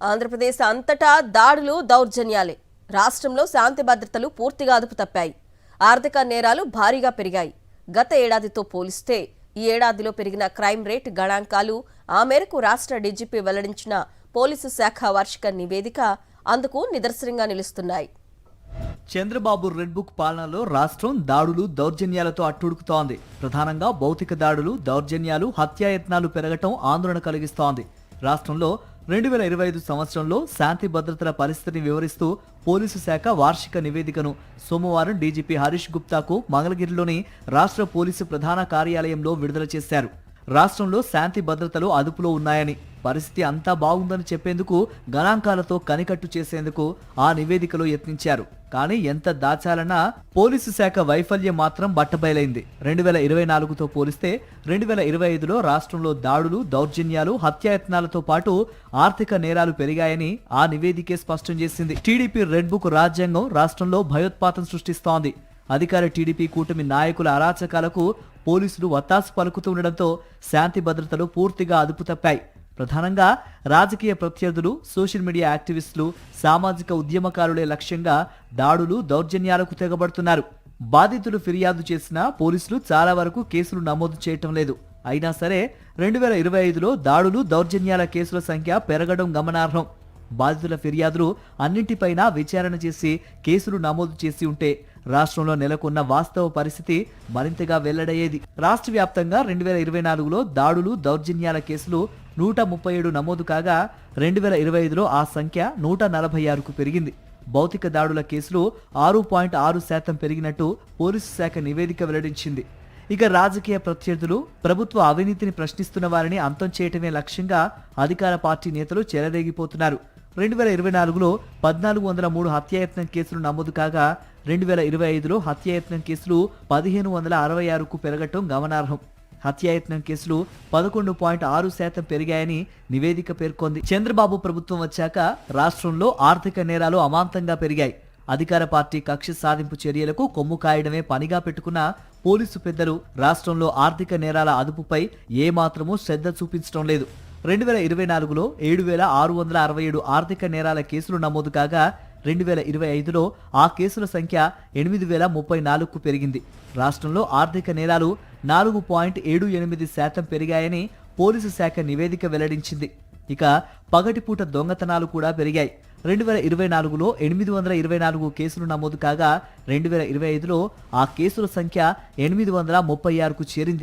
ఆంధ్రప్రదేశ్ అంతటా దాడులు దౌర్జన్యాలే. రాష్ట్రంలో శాంతి భద్రతలు పూర్తిగా అదుపు తప్పాయి. ఆర్థిక నేరాలు భారీగా పెరిగాయి. గత ఏడాదితో పోలిస్తే ఈ ఏడాదిలో పెరిగిన క్రైమ్ రేట్ గణాంకాలు ఆ మేరకు రాష్ట్ర డీజీపీ వెల్లడించిన పోలీసు శాఖ వార్షిక నివేదిక అందుకు నిదర్శనంగా నిలుస్తున్నాయి. చంద్రబాబు రెడ్ బుక్ పాలనలో రాష్ట్రం దాడులు దౌర్జన్యాలతో అట్టుడుకుతోంది. ప్రధానంగా భౌతిక దాడులు, దౌర్జన్యాలు, హత్యాయత్నాలు పెరగటం ఆందోళన కలిగిస్తోంది. రాష్ట్రంలో 2025 సంవత్సరంలో శాంతి భద్రతల పరిస్థితిని వివరిస్తూ పోలీసు శాఖ వార్షిక నివేదికను సోమవారం డీజీపీ హరీష్ గుప్తాకు మంగళగిరిలోని రాష్ట్ర పోలీసు ప్రధాన కార్యాలయంలో విడుదల చేశారు. రాష్ట్రంలో శాంతి భద్రతలు అదుపులో ఉన్నాయని, పరిస్థితి అంతా బాగుందని చెప్పేందుకు గణాంకాలతో కనికట్టు చేసేందుకు ఆ నివేదికలో యత్నించారు. కానీ ఎంత దాచాలన్నా పోలీసు శాఖ వైఫల్యం మాత్రం బట్టబయలైంది. 2024తో పోలిస్తే 2025లో రాష్ట్రంలో దాడులు, దౌర్జన్యాలు, హత్యాయత్నాలతో పాటు ఆర్థిక నేరాలు పెరిగాయని ఆ నివేదికే స్పష్టం చేసింది. టీడీపీ రెడ్ బుక్ రాజ్యాంగం రాష్ట్రంలో భయోత్పాతం సృష్టిస్తోంది. అధికార టీడీపీ కూటమి నాయకుల అరాచకాలకు పోలీసులు వత్తాసు పలుకుతుండటంతో శాంతి భద్రతలు పూర్తిగా అదుపు తప్పాయి. ప్రధానంగా రాజకీయ ప్రత్యర్థులు, సోషల్ మీడియా యాక్టివిస్టులు, సామాజిక ఉద్యమకారులే లక్ష్యంగా దాడులు, దౌర్జన్యాలకు తెగబడుతున్నారు. బాధితులు ఫిర్యాదు చేసినా పోలీసులు చాలా వరకు కేసులు నమోదు చేయటం లేదు. అయినా సరే 2025లో దాడులు, దౌర్జన్యాల కేసుల సంఖ్య పెరగడం గమనార్హం. బాధితుల ఫిర్యాదులు అన్నింటిపైనా విచారణ చేసి కేసులు నమోదు చేసి ఉంటే రాష్ట్రంలో నెలకొన్న వాస్తవ పరిస్థితి మరింతగా వెల్లడయ్యేది. రాష్ట్ర వ్యాప్తంగా 2024లో దాడులు, దౌర్జన్యాల కేసులు 137 నమోదు కాగా 2025లో ఆ సంఖ్య 146కు పెరిగింది. భౌతిక దాడుల కేసులు 6.6% పెరిగినట్టు పోలీసు శాఖ నివేదిక వెల్లడించింది. ఇక రాజకీయ ప్రత్యర్థులు, ప్రభుత్వ అవినీతిని ప్రశ్నిస్తున్న వారిని అంతం చేయటమే లక్ష్యంగా అధికార పార్టీ నేతలు చెలరేగిపోతున్నారు. 2024లో 1403 హత్యాయత్నం కేసులు నమోదు కాగా 2025లో హత్యాయత్నం కేసులు 1566కు పెరగటం గమనార్హం. హత్యాయత్నం కేసులు 11.6% పెరిగాయని నివేదిక పేర్కొంది. చంద్రబాబు ప్రభుత్వం వచ్చాక రాష్ట్రంలో ఆర్థిక నేరాలు అమాంతంగా పెరిగాయి. అధికార పార్టీ కక్ష సాధింపు చర్యలకు కొమ్ము కాయడమే పనిగా పెట్టుకున్న పోలీసు పెద్దలు రాష్ట్రంలో ఆర్థిక నేరాల అదుపుపై ఏమాత్రమూ శ్రద్ధ చూపించడం లేదు. 2024లో 7667 ఆర్థిక నేరాల కేసులు నమోదు కాగా 2025లో ఆ కేసుల సంఖ్య 8034కు పెరిగింది. రాష్ట్రంలో ఆర్థిక నేరాలు 4.78% పెరిగాయని పోలీసు శాఖ నివేదిక వెల్లడించింది. ఇక పగటిపూట దొంగతనాలు కూడా పెరిగాయి. 2024లో 824 కేసులు నమోదు కాగా 2025లో ఆ కేసుల సంఖ్య 836కు చేరింది.